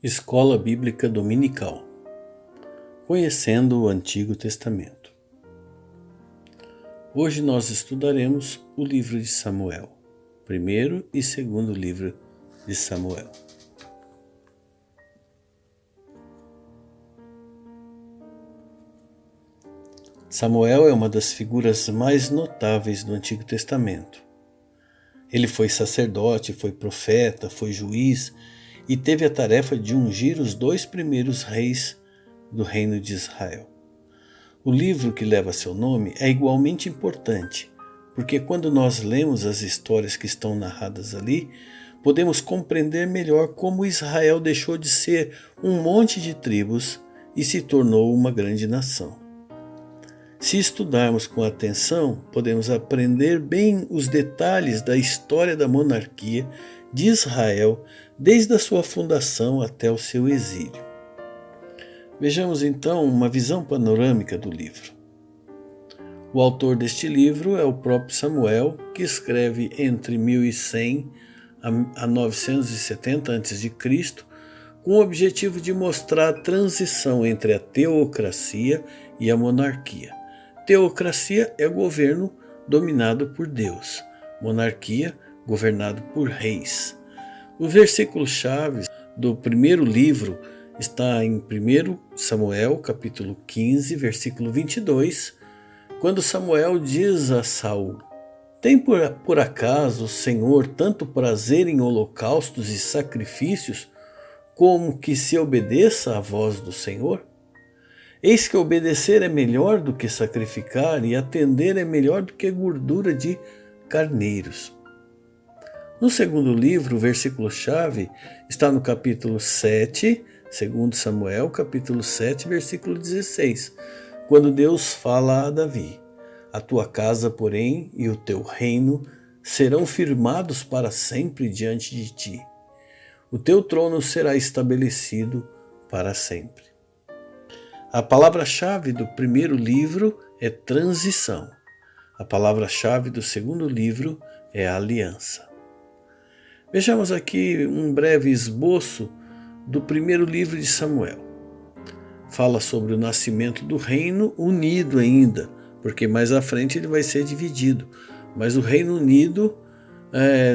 Escola Bíblica Dominical. Conhecendo o Antigo Testamento. Hoje nós estudaremos o livro de Samuel, primeiro e segundo livro de Samuel. Samuel é uma das figuras mais notáveis do Antigo Testamento. Ele foi sacerdote, foi profeta, foi juiz e teve a tarefa de ungir os 2 primeiros reis do reino de Israel. O livro que leva seu nome é igualmente importante, porque quando nós lemos as histórias que estão narradas ali, podemos compreender melhor como Israel deixou de ser um monte de tribos e se tornou uma grande nação. Se estudarmos com atenção, podemos aprender bem os detalhes da história da monarquia de Israel, desde a sua fundação até o seu exílio. Vejamos então uma visão panorâmica do livro. O autor deste livro é o próprio Samuel, que escreve entre 1100 a 970 a.C., com o objetivo de mostrar a transição entre a teocracia e a monarquia. Teocracia é governo dominado por Deus, monarquia governado por reis. O versículo-chave do primeiro livro está em 1 Samuel, capítulo 15, versículo 22, quando Samuel diz a Saul: "Tem por acaso o Senhor tanto prazer em holocaustos e sacrifícios, como que se obedeça à voz do Senhor? Eis que obedecer é melhor do que sacrificar, e atender é melhor do que gordura de carneiros." No segundo livro, o versículo-chave está no capítulo 7, 2 Samuel, capítulo 7, versículo 16, quando Deus fala a Davi: "A tua casa, porém, e o teu reino serão firmados para sempre diante de ti. O teu trono será estabelecido para sempre." A palavra-chave do primeiro livro é transição. A palavra-chave do segundo livro é aliança. Vejamos aqui um breve esboço do primeiro livro de Samuel. Fala sobre o nascimento do reino unido ainda, porque mais à frente ele vai ser dividido. Mas o Reino Unido,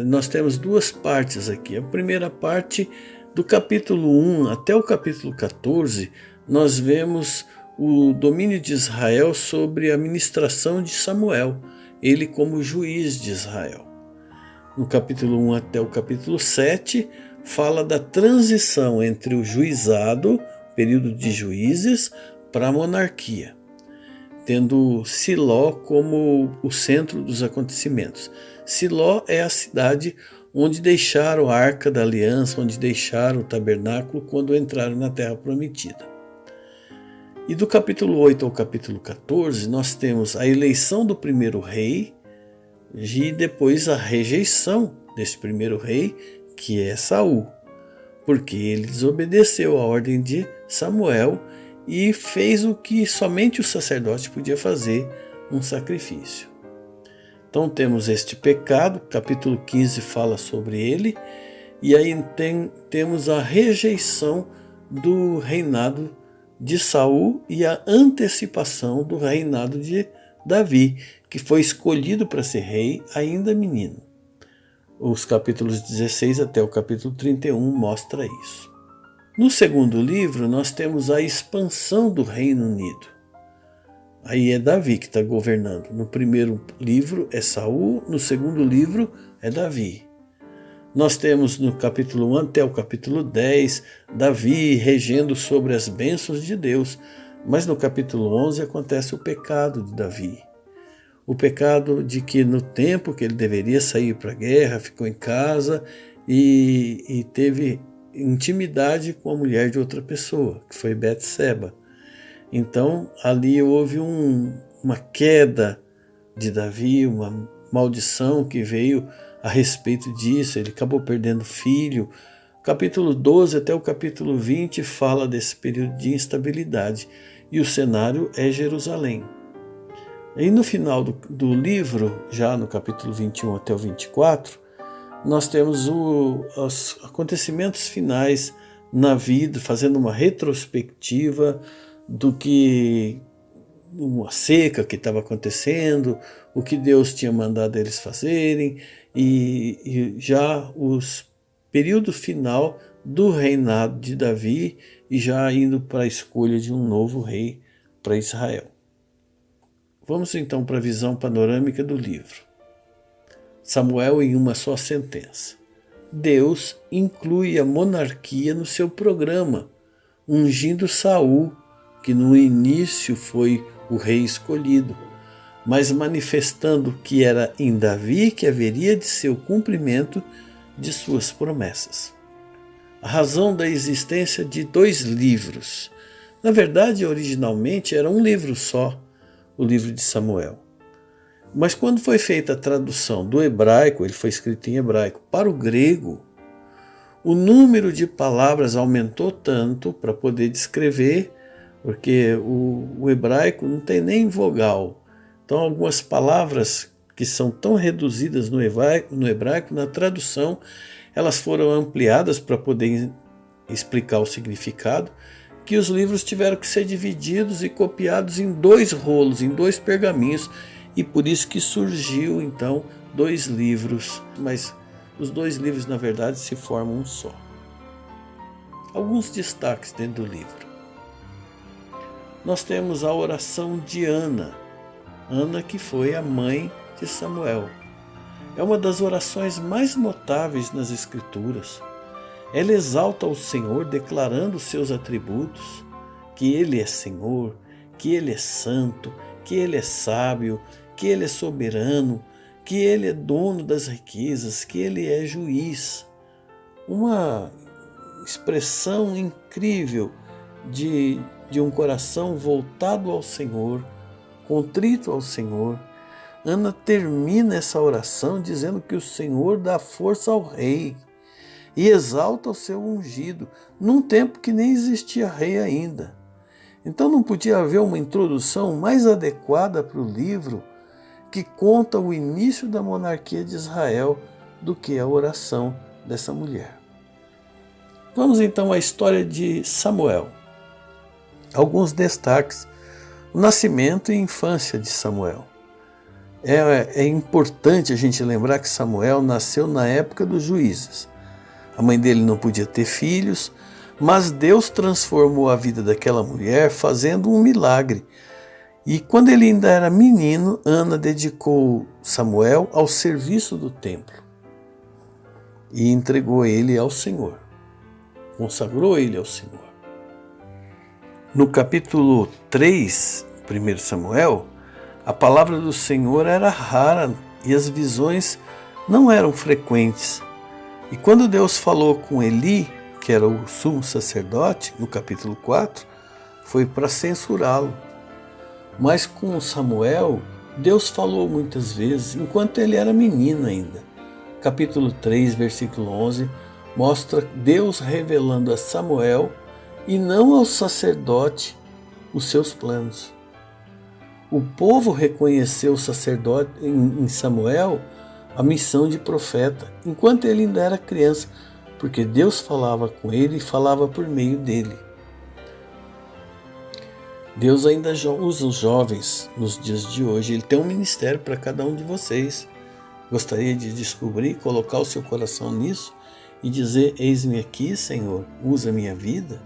nós temos 2 partes aqui. A primeira parte, do capítulo 1 até o capítulo 14, nós vemos o domínio de Israel sobre a administração de Samuel, ele como juiz de Israel. No capítulo 1 até o capítulo 7, fala da transição entre o juizado, período de juízes, para a monarquia, tendo Siló como o centro dos acontecimentos. Siló é a cidade onde deixaram a Arca da Aliança, onde deixaram o tabernáculo quando entraram na Terra Prometida. E do capítulo 8 ao capítulo 14, nós temos a eleição do primeiro rei e depois a rejeição desse primeiro rei, que é Saul, porque ele desobedeceu a ordem de Samuel e fez o que somente o sacerdote podia fazer, um sacrifício. Então temos este pecado, capítulo 15 fala sobre ele, e aí temos a rejeição do reinado de Saul e a antecipação do reinado de Davi, que foi escolhido para ser rei ainda menino. Os capítulos 16 até o capítulo 31 mostra isso. No segundo livro, nós temos a expansão do Reino Unido. Aí é Davi que está governando. No primeiro livro é Saul, no segundo livro é Davi. Nós temos no capítulo 1 até o capítulo 10, Davi regendo sobre as bênçãos de Deus, mas no capítulo 11 acontece o pecado de Davi. O pecado de que no tempo que ele deveria sair para a guerra, ficou em casa e teve intimidade com a mulher de outra pessoa, que foi Betseba. Então ali houve uma queda de Davi, uma maldição que veio a respeito disso, ele acabou perdendo filho. Capítulo 12 até o capítulo 20 fala desse período de instabilidade, e o cenário é Jerusalém. E no final do livro, já no capítulo 21 até o 24, nós temos os acontecimentos finais na vida, fazendo uma retrospectiva do que uma seca que estava acontecendo, o que Deus tinha mandado eles fazerem, e já os período final do reinado de Davi e já indo para a escolha de um novo rei para Israel. Vamos então para a visão panorâmica do livro. Samuel em uma só sentença. Deus inclui a monarquia no seu programa, ungindo Saul, que no início foi o rei escolhido, mas manifestando que era em Davi que haveria de ser o cumprimento de suas promessas. A razão da existência de 2 livros. Na verdade, originalmente era um livro só, o livro de Samuel. Mas quando foi feita a tradução do hebraico, ele foi escrito em hebraico, para o grego, o número de palavras aumentou tanto para poder descrever, porque o hebraico não tem nem vogal. Então, algumas palavras que são tão reduzidas no hebraico, na tradução, elas foram ampliadas para poder explicar o significado, que os livros tiveram que ser divididos e copiados em 2 rolos, em 2 pergaminhos, e por isso que surgiu então 2 livros, mas os 2 livros na verdade se formam um só. Alguns destaques dentro do livro. Nós temos a oração de Ana, que foi a mãe de Samuel. É uma das orações mais notáveis nas Escrituras. Ela exalta o Senhor declarando os seus atributos, que Ele é Senhor, que Ele é santo, que Ele é sábio, que Ele é soberano, que Ele é dono das riquezas, que Ele é juiz. Uma expressão incrível de um coração voltado ao Senhor, contrito ao Senhor. Ana termina essa oração dizendo que o Senhor dá força ao rei e exalta o seu ungido, num tempo que nem existia rei ainda. Então não podia haver uma introdução mais adequada para o livro que conta o início da monarquia de Israel do que a oração dessa mulher. Vamos então à história de Samuel. Alguns destaques. O nascimento e infância de Samuel. É importante a gente lembrar que Samuel nasceu na época dos juízes. A mãe dele não podia ter filhos, mas Deus transformou a vida daquela mulher fazendo um milagre. E quando ele ainda era menino, Ana dedicou Samuel ao serviço do templo e entregou ele ao Senhor, consagrou ele ao Senhor. No capítulo 3, 1 Samuel, a palavra do Senhor era rara e as visões não eram frequentes. E quando Deus falou com Eli, que era o sumo sacerdote, no capítulo 4, foi para censurá-lo. Mas com Samuel, Deus falou muitas vezes, enquanto ele era menino ainda. Capítulo 3, versículo 11, mostra Deus revelando a Samuel e não ao sacerdote os seus planos. O povo reconheceu o sacerdote em Samuel a missão de profeta, enquanto ele ainda era criança, porque Deus falava com ele e falava por meio dele. Deus ainda usa os jovens nos dias de hoje. Ele tem um ministério para cada um de vocês. Gostaria de descobrir, colocar o seu coração nisso e dizer: eis-me aqui, Senhor, usa minha vida.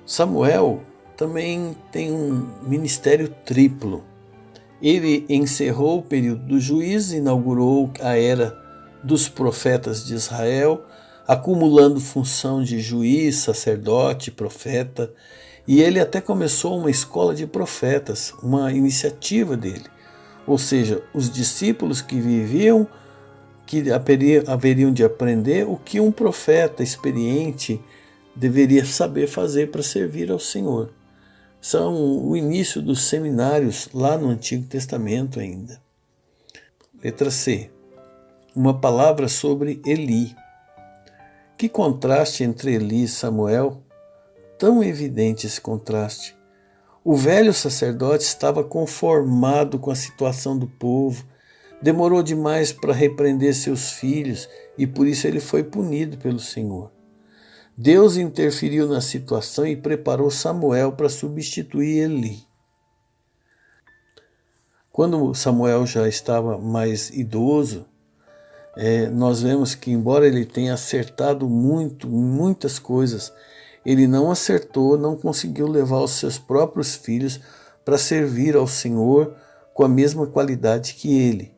Samuel também tem um ministério triplo. Ele encerrou o período dos juízes, inaugurou a era dos profetas de Israel, acumulando função de juiz, sacerdote, profeta, e ele até começou uma escola de profetas, uma iniciativa dele. Ou seja, os discípulos que viviam, que haveriam de aprender o que um profeta experiente deveria saber fazer para servir ao Senhor. São o início dos seminários lá no Antigo Testamento ainda. Letra C. Uma palavra sobre Eli. Que contraste entre Eli e Samuel! Tão evidente esse contraste. O velho sacerdote estava conformado com a situação do povo, demorou demais para repreender seus filhos e por isso ele foi punido pelo Senhor. Deus interferiu na situação e preparou Samuel para substituir Eli. Quando Samuel já estava mais idoso, nós vemos que, embora ele tenha acertado muitas coisas, ele não acertou, não conseguiu levar os seus próprios filhos para servir ao Senhor com a mesma qualidade que ele.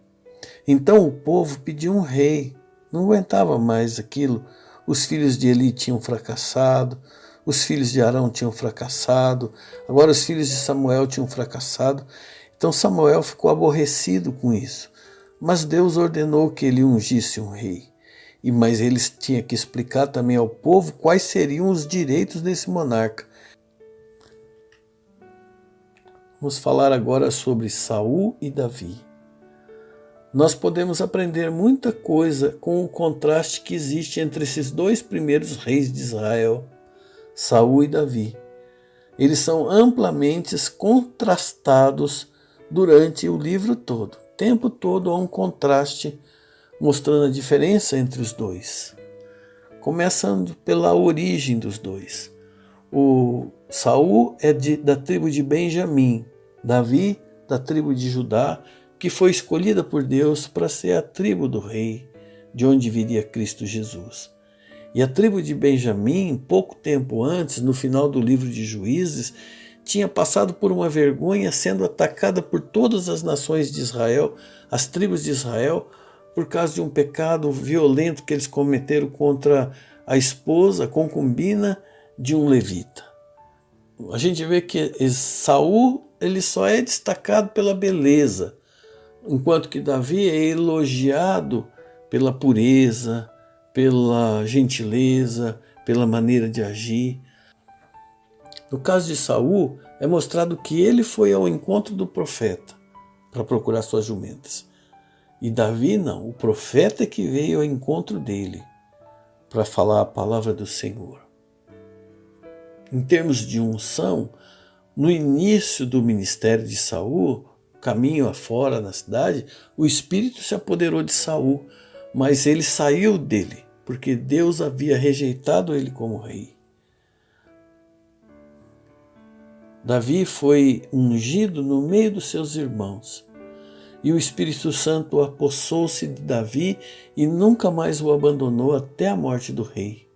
Então o povo pediu um rei, não aguentava mais aquilo. Os filhos de Eli tinham fracassado, os filhos de Arão tinham fracassado, agora os filhos de Samuel tinham fracassado. Então Samuel ficou aborrecido com isso. Mas Deus ordenou que ele ungisse um rei. Mas eles tinham que explicar também ao povo quais seriam os direitos desse monarca. Vamos falar agora sobre Saul e Davi. Nós podemos aprender muita coisa com o contraste que existe entre esses dois primeiros reis de Israel, Saul e Davi. Eles são amplamente contrastados durante o livro todo. O tempo todo há um contraste mostrando a diferença entre os dois. Começando pela origem dos dois. O Saul é da tribo de Benjamim, Davi da tribo de Judá, que foi escolhida por Deus para ser a tribo do rei, de onde viria Cristo Jesus. E a tribo de Benjamim, pouco tempo antes, no final do livro de Juízes, tinha passado por uma vergonha, sendo atacada por todas as nações de Israel, as tribos de Israel, por causa de um pecado violento que eles cometeram contra a esposa, a concubina de um levita. A gente vê que Saul ele só é destacado pela beleza, enquanto que Davi é elogiado pela pureza, pela gentileza, pela maneira de agir. No caso de Saul, é mostrado que ele foi ao encontro do profeta para procurar suas jumentas. E Davi não, o profeta é que veio ao encontro dele para falar a palavra do Senhor. Em termos de unção, no início do ministério de Saul, caminho afora na cidade, o Espírito se apoderou de Saul, mas ele saiu dele, porque Deus havia rejeitado ele como rei. Davi foi ungido no meio dos seus irmãos, e o Espírito Santo apossou-se de Davi e nunca mais o abandonou até a morte do rei.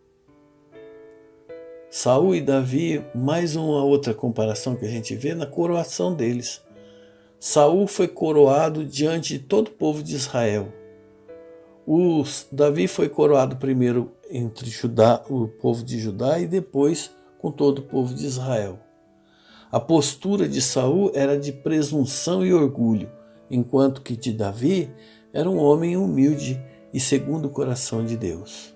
Saul e Davi, mais uma outra comparação que a gente vê na coroação deles. Saul foi coroado diante de todo o povo de Israel. Davi foi coroado primeiro entre o povo de Judá e depois com todo o povo de Israel. A postura de Saul era de presunção e orgulho, enquanto que de Davi era um homem humilde e segundo o coração de Deus.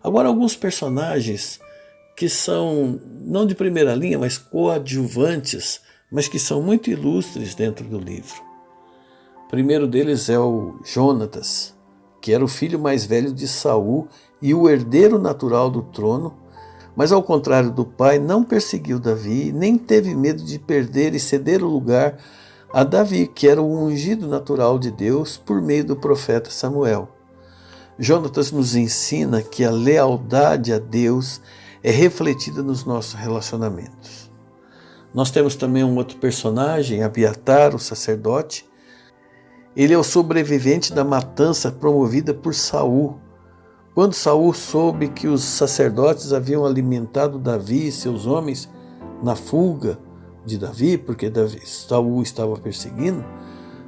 Agora, alguns personagens que são não de primeira linha, mas coadjuvantes, mas que são muito ilustres dentro do livro. O primeiro deles é o Jonatas, que era o filho mais velho de Saul e o herdeiro natural do trono, mas ao contrário do pai, não perseguiu Davi, nem teve medo de perder e ceder o lugar a Davi, que era o ungido natural de Deus por meio do profeta Samuel. Jonatas nos ensina que a lealdade a Deus é refletida nos nossos relacionamentos. Nós temos também um outro personagem, Abiatar, o sacerdote. Ele é o sobrevivente da matança promovida por Saul. Quando Saul soube que os sacerdotes haviam alimentado Davi e seus homens na fuga de Davi, porque Saul estava perseguindo,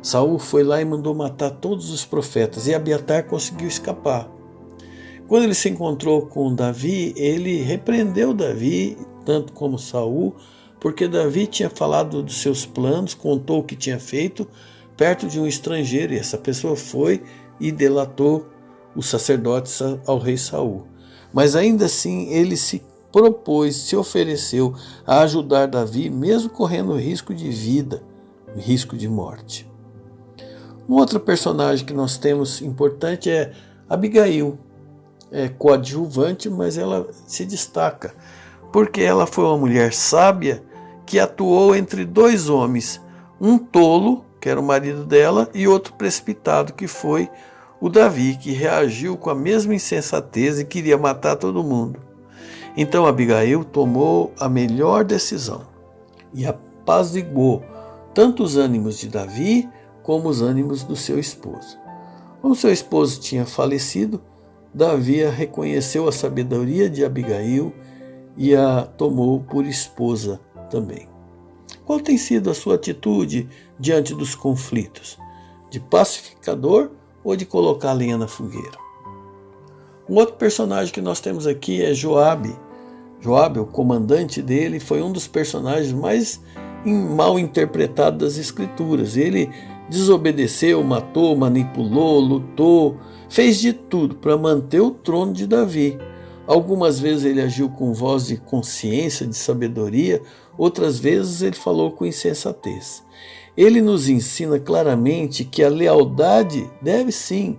Saul foi lá e mandou matar todos os profetas, e Abiatar conseguiu escapar. Quando ele se encontrou com Davi, ele repreendeu Davi, tanto como Saul, porque Davi tinha falado dos seus planos, contou o que tinha feito perto de um estrangeiro, e essa pessoa foi e delatou os sacerdotes ao rei Saul. Mas ainda assim ele se propôs, se ofereceu a ajudar Davi, mesmo correndo risco de vida, risco de morte. Um outro personagem que nós temos importante é Abigail. É coadjuvante, mas ela se destaca, porque ela foi uma mulher sábia que atuou entre dois homens, um tolo, que era o marido dela, e outro precipitado, que foi o Davi, que reagiu com a mesma insensatez e queria matar todo mundo. Então Abigail tomou a melhor decisão e apaziguou tanto os ânimos de Davi como os ânimos do seu esposo. Como seu esposo tinha falecido, Davi reconheceu a sabedoria de Abigail e a tomou por esposa também. Qual tem sido a sua atitude diante dos conflitos? De pacificador ou de colocar lenha na fogueira? Um outro personagem que nós temos aqui é Joabe. Joabe, o comandante dele, foi um dos personagens mais mal interpretados das Escrituras. Ele desobedeceu, matou, manipulou, lutou, fez de tudo para manter o trono de Davi. Algumas vezes ele agiu com voz de consciência, de sabedoria, outras vezes ele falou com insensatez. Ele nos ensina claramente que a lealdade deve sim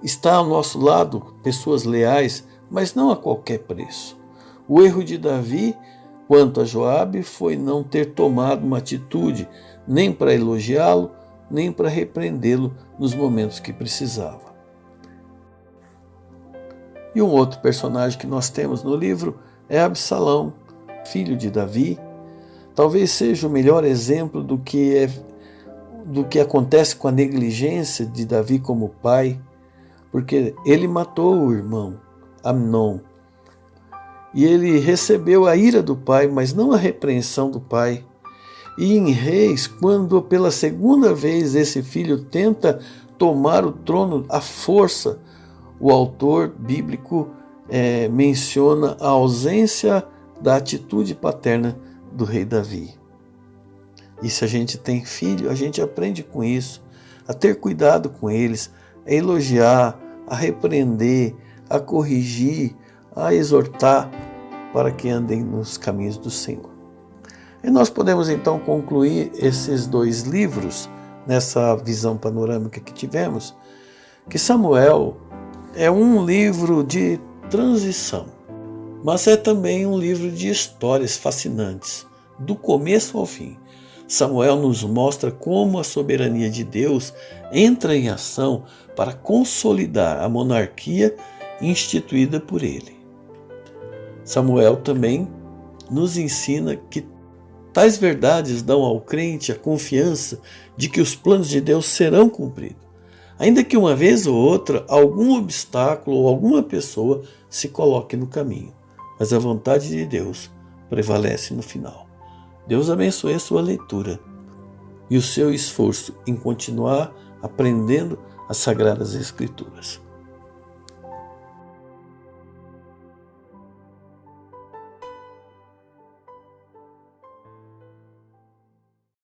estar ao nosso lado, pessoas leais, mas não a qualquer preço. O erro de Davi, quanto a Joabe, foi não ter tomado uma atitude nem para elogiá-lo, nem para repreendê-lo nos momentos que precisava. E um outro personagem que nós temos no livro é Absalão, filho de Davi. Talvez seja o melhor exemplo do que acontece com a negligência de Davi como pai, porque ele matou o irmão Amnon. E ele recebeu a ira do pai, mas não a repreensão do pai. E em Reis, quando pela segunda vez esse filho tenta tomar o trono à força, o autor bíblico menciona a ausência da atitude paterna do rei Davi. E se a gente tem filho, a gente aprende com isso, a ter cuidado com eles, a elogiar, a repreender, a corrigir, a exortar para que andem nos caminhos do Senhor. E nós podemos então concluir esses dois livros, nessa visão panorâmica que tivemos, que Samuel é um livro de transição, mas é também um livro de histórias fascinantes, do começo ao fim. Samuel nos mostra como a soberania de Deus entra em ação para consolidar a monarquia instituída por ele. Samuel também nos ensina que tais verdades dão ao crente a confiança de que os planos de Deus serão cumpridos, ainda que uma vez ou outra algum obstáculo ou alguma pessoa se coloque no caminho, mas a vontade de Deus prevalece no final. Deus abençoe a sua leitura e o seu esforço em continuar aprendendo as Sagradas Escrituras.